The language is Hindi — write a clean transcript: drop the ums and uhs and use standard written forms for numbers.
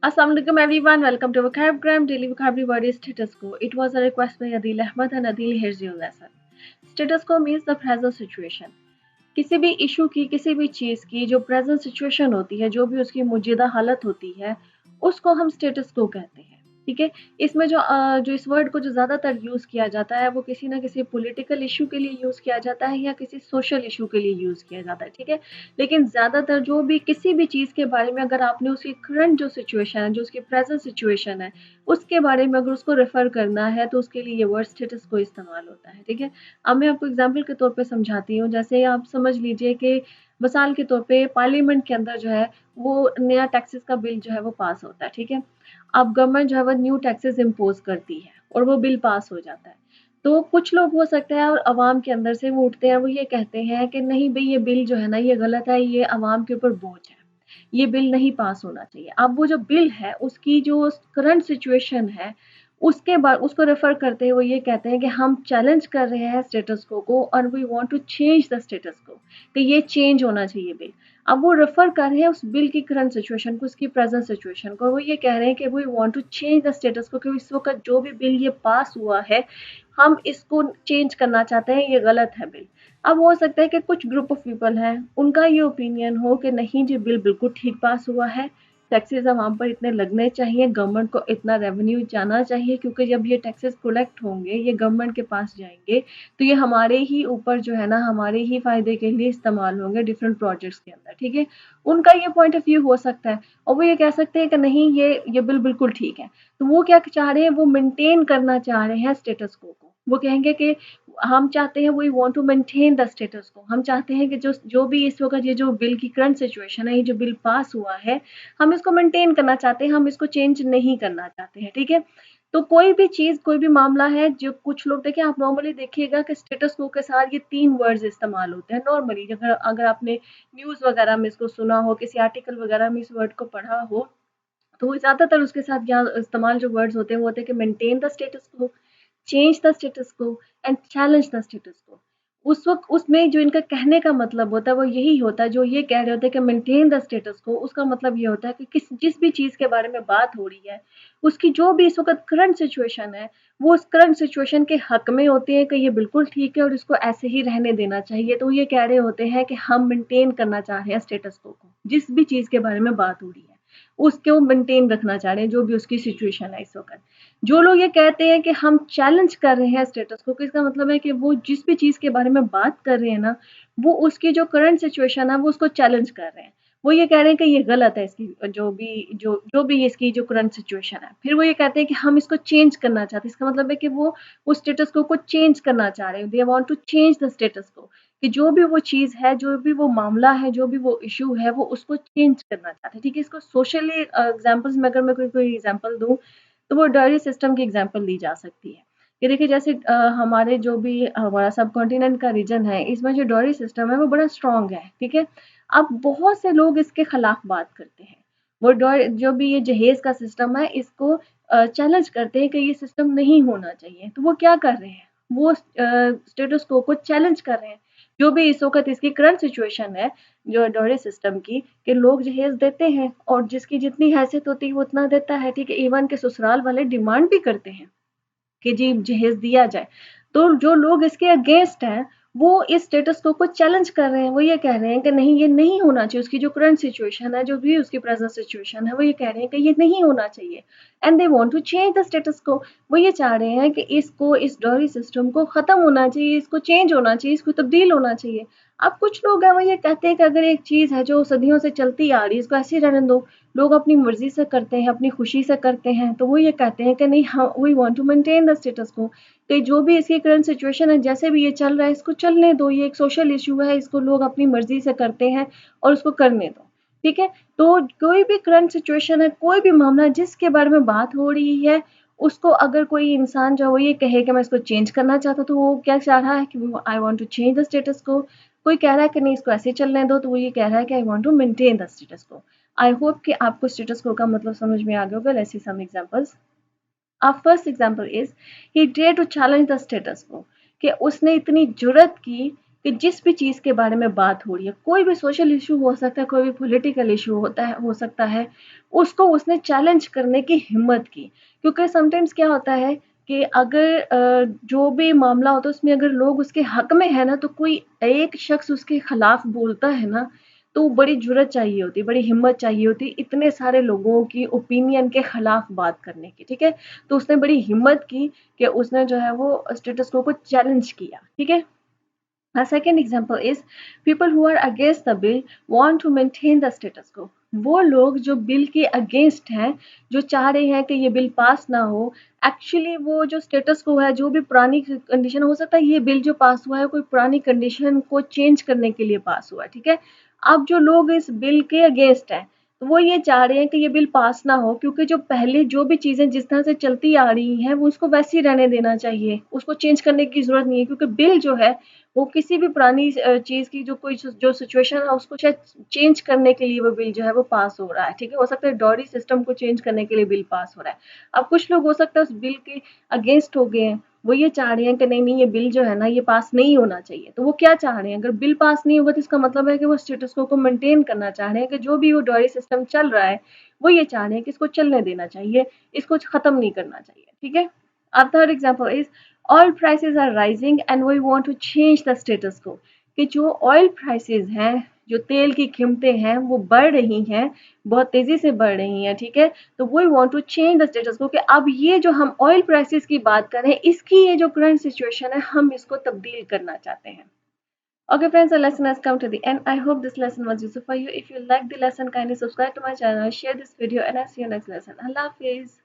Assalamu alaikum everyone. Welcome to Vocabgram Daily Vocabulary Word is status quo. It was a request by Adil Ahmed and Adil. Here's your lesson. Status quo means the present situation. किसी भी इशू की, किसी भी चीज़ की जो प्रेजेंट सिचुएशन होती है, जो भी उसकी मौजूदा हालत होती है, उसको हम स्टेटस को कहते हैं। ठीक है। इसमें जो इस वर्ड को जो ज़्यादातर यूज़ किया जाता है वो किसी ना किसी पॉलिटिकल इशू के लिए यूज़ किया जाता है या किसी सोशल इशू के लिए यूज़ किया जाता है। ठीक है। लेकिन ज़्यादातर जो भी किसी भी चीज़ के बारे में अगर आपने उसकी करंट जो सिचुएशन है, जो उसकी प्रेजेंट सिचुएशन है, उसके बारे में अगर उसको रेफर करना है तो उसके लिए ये वर्ड स्टेटस को इस्तेमाल होता है। ठीक है। अब मैं आपको एग्जाम्पल के तौर पे समझाती हूँ। जैसे आप समझ लीजिए कि मिसाल के तौर पे पार्लियामेंट के अंदर जो है वो नया टैक्सेस का बिल जो है वो पास होता है। ठीक है। अब गवर्नमेंट जो है वो न्यू टैक्सेस इम्पोज करती है और वो बिल पास हो जाता है। तो कुछ लोग हो सकते हैं और अवाम के अंदर से वो उठते हैं, वो ये कहते हैं कि नहीं भाई ये बिल जो है ना ये गलत है, ये अवाम के ऊपर बोझ है, ये बिल नहीं पास होना चाहिए। अब वो जो बिल है उसकी जो करंट सिचुएशन है उसके बाद उसको रेफर करते हैं, वो ये कहते हैं कि हम चैलेंज कर रहे हैं स्टेटस को और we want to change the status quo, कि ये चेंज होना चाहिए बिल। अब वो रेफर कर रहे हैं उस बिल की करंट सिचुएशन को, उसकी प्रेजेंट सिचुएशन को। वो ये कह रहे हैं कि we want to change the status quo, कि इस वक्त जो भी बिल ये पास हुआ है हम इसको चेंज करना चाहते हैं, ये गलत है बिल। अब हो सकता है कि कुछ ग्रुप ऑफ पीपल हैं, उनका ये ओपिनियन हो कि नहीं जी बिल बिल्कुल ठीक पास हुआ है, टैक्सेस वहाँ पर इतने लगने चाहिए, गवर्नमेंट को इतना रेवेन्यू जाना चाहिए, क्योंकि जब ये टैक्सेस कलेक्ट होंगे ये गवर्नमेंट के पास जाएंगे तो ये हमारे ही ऊपर जो है ना हमारे ही फायदे के लिए इस्तेमाल होंगे डिफरेंट प्रोजेक्ट्स के अंदर। ठीक है। उनका ये पॉइंट ऑफ व्यू हो सकता है और वो ये कह सकते हैं कि नहीं ये बिल बिल्कुल ठीक है। तो वो क्या चाह रहे हैं, वो मेंटेन करना चाह रहे हैं स्टेटस को। वो कहेंगे कि हम चाहते हैं we want to maintain the status quo, हम चाहते हैं कि जो जो भी इस वक्त ये जो बिल की करंट सिचुएशन है, ये जो बिल पास हुआ है हम इसको मेंटेन करना चाहते हैं, हम इसको चेंज नहीं करना चाहते हैं। ठीक है। तो कोई भी चीज, कोई भी मामला है, जो कुछ लोग देखिए, आप नॉर्मली देखिएगा कि स्टेटस को के साथ ये 3 वर्ड्स इस्तेमाल होते हैं नॉर्मली। अगर अगर आपने न्यूज वगैरह में इसको सुना हो, किसी आर्टिकल वगैरह में इस वर्ड को पढ़ा हो, तो ज्यादातर उसके साथ क्या इस्तेमाल जो वर्ड्स होते हैं वो होते हैं कि मेंटेन द स्टेटस को, चेंज द स्टेटस को एंड चैलेंज द स्टेटस को। उस वक्त उसमें जो इनका कहने का मतलब होता है वो यही होता है, जो ये कह रहे होते हैं कि मेंटेन द स्टेटस को, उसका मतलब ये होता है कि जिस भी चीज के बारे में बात हो रही है उसकी जो भी इस वक्त करंट सिचुएशन है वो उस करंट सिचुएशन के हक में होते हैं कि ये बिल्कुल ठीक है और इसको ऐसे ही रहने देना चाहिए। तो ये कह रहे होते हैं कि हम मेंटेन करना चाह रहे हैं स्टेटस को, जिस भी चीज के बारे में बात हो रही है उसको मेंटेन रखना चाह रहे हैं, जो भी उसकी सिचुएशन है इस वक्त। जो लोग ये कहते हैं कि हम चैलेंज कर रहे हैं स्टेटस को, इसका मतलब है कि वो जिस भी चीज के बारे में बात कर रहे हैं ना, वो उसकी जो करंट सिचुएशन है वो उसको चैलेंज कर रहे हैं। वो ये कह रहे हैं कि ये गलत है, इसकी जो भी इसकी जो करंट सिचुएशन है। फिर वो ये कहते हैं कि हम इसको चेंज करना चाहते हैं, इसका मतलब है कि वो उस स्टेटस को चेंज करना चाह रहे हैं, they want to change the status quo, कि जो भी वो चीज है, जो भी वो मामला है, जो भी वो इशू है, वो उसको चेंज करना चाहते हैं। ठीक है। इसको सोशली एग्जांपल्स में अगर मैं कोई एग्जांपल दूं तो वो डॉलरी सिस्टम की एग्जांपल ली जा सकती है। ये देखिए, जैसे हमारे जो भी हमारा सब कॉन्टिनेंट का रीजन है, इसमें जो डॉलरी सिस्टम है वो बड़ा स्ट्रांग है। ठीक है। अब बहुत से लोग इसके खिलाफ बात करते हैं। वो जो भी ये जहेज का सिस्टम है इसको चैलेंज करते हैं कि ये सिस्टम नहीं होना चाहिए। तो वो क्या कर रहे हैं, वो स्टेटस को चैलेंज कर रहे हैं। जो भी इस वक्त इसकी करंट सिचुएशन है जो डॉलरी सिस्टम की, कि लोग जहेज देते हैं और जिसकी जितनी हैसियत होती है वो उतना देता है। ठीक है। इवन के ससुराल वाले डिमांड भी करते हैं कि जी जहेज दिया जाए। तो जो लोग इसके अगेंस्ट हैं वो इस स्टेटस को चैलेंज कर रहे हैं। वो ये कह रहे हैं कि नहीं ये नहीं होना चाहिए, उसकी जो करंट सिचुएशन है, जो भी उसकी प्रेजेंट सिचुएशन है, वो ये कह रहे हैं कि ये नहीं होना चाहिए and they want to change the status quo. वो ये चाह रहे हैं कि इसको, इस डॉलरी सिस्टम को खत्म होना चाहिए, इसको चेंज होना चाहिए, इसको तब्दील होना चाहिए। अब कुछ लोग हैं वो ये कहते हैं कि अगर एक चीज है जो सदियों से चलती आ रही है इसको ऐसे ही रहने दो, लोग अपनी मर्जी से करते हैं, अपनी खुशी से करते हैं, तो वो ये कहते हैं कि नहीं हाँ we want to maintain the status quo, कि जो भी इसकी करंट सिचुएशन है जैसे भी ये चल रहा है इसको चलने दो, ये एक सोशल इशू है, इसको लोग अपनी मर्जी से करते हैं और उसको करने दो। ठीक है। तो कोई भी करंट सिचुएशन है, कोई भी मामला जिसके बारे में बात हो रही है, उसको अगर कोई इंसान जो वो ये कहे कि मैं इसको चेंज करना चाहता हूँ, तो वो क्या चाह रहा है कि I want to change the status quo. कोई कह रहा है कि नहीं इसको ऐसे चलने दो, तो वो ये कह रहा है कि I want to maintain the status quo. I hope कि आपको स्टेटस को का मतलब समझ में आ गया होगा। Let's see some examples. Our first example is he dared to challenge the status quo, कि उसने इतनी जुर्रत की कि जिस भी चीज़ के बारे में बात हो रही है, कोई भी सोशल इश्यू हो सकता है, कोई भी पॉलिटिकल इश्यू होता है हो सकता है, उसको उसने चैलेंज करने की हिम्मत की। क्योंकि समटाइम्स क्या होता है कि अगर जो भी मामला होता है उसमें अगर लोग उसके हक में है ना, तो कोई एक शख्स उसके खिलाफ बोलता है ना, तो बड़ी जुर्रत चाहिए होती है, बड़ी हिम्मत चाहिए होती है, इतने सारे लोगों की ओपिनियन के खिलाफ बात करने की, ठीक है? तो उसने बड़ी हिम्मत की कि उसने जो है वो स्टेटस को चैलेंज किया, ठीक है? A second example is people who are against the bill want to maintain the status quo. वो लोग जो बिल के अगेंस्ट हैं, जो चाह रहे हैं कि ये बिल पास ना हो, एक्चुअली वो जो स्टेटस को है, जो भी पुरानी कंडीशन हो सकता है, ये बिल जो पास हुआ है कोई पुरानी कंडीशन को चेंज करने के लिए पास हुआ है, ठीक है? अब जो लोग इस बिल के अगेंस्ट हैं, तो वो ये चाह रहे हैं कि ये बिल पास ना हो, क्योंकि जो पहले जो भी चीज़ें जिस तरह से चलती आ रही हैं, वो उसको वैसे ही रहने देना चाहिए, उसको चेंज करने की ज़रूरत नहीं है, क्योंकि बिल जो है वो किसी भी पुरानी चीज़ की जो कोई जो सिचुएशन है उसको शायद चेंज करने के लिए वो बिल जो है वो पास हो रहा है, ठीक है? हो सकता है डॉरी सिस्टम को चेंज करने के लिए बिल पास हो रहा है। अब कुछ लोग हो सकता है उस बिल के अगेंस्ट हो गए हैं, वो ये चाह रहे हैं कि नहीं, नहीं ये बिल जो है ना ये पास नहीं होना चाहिए। तो वो क्या चाह रहे हैं? अगर बिल पास नहीं होगा तो इसका मतलब है कि वो स्टेटस को मेंटेन करना चाह रहे हैं कि जो भी वो डॉरी सिस्टम चल रहा है, वो ये चाह रहे हैं कि इसको चलने देना चाहिए, इसको खत्म नहीं करना चाहिए, ठीक है? Our third example is oil prices are rising and we want to change the status quo कि जो ऑयल प्राइसेस हैं, जो तेल की कीमतें हैं वो बढ़ रही हैं, बहुत तेजी से बढ़ रही हैं, ठीक है? तो we want to change the status quo कि अब ये जो हम ऑयल प्राइसेस की बात कर रहे हैं, इसकी ये जो करंट सिचुएशन है हम इसको तब्दील करना चाहते हैं। Okay friends, the lesson has come to the end. I hope this lesson was useful for you. If you like the lesson, kindly subscribe to my channel, share this video, and I'll see you next lesson. Allah Hafiz.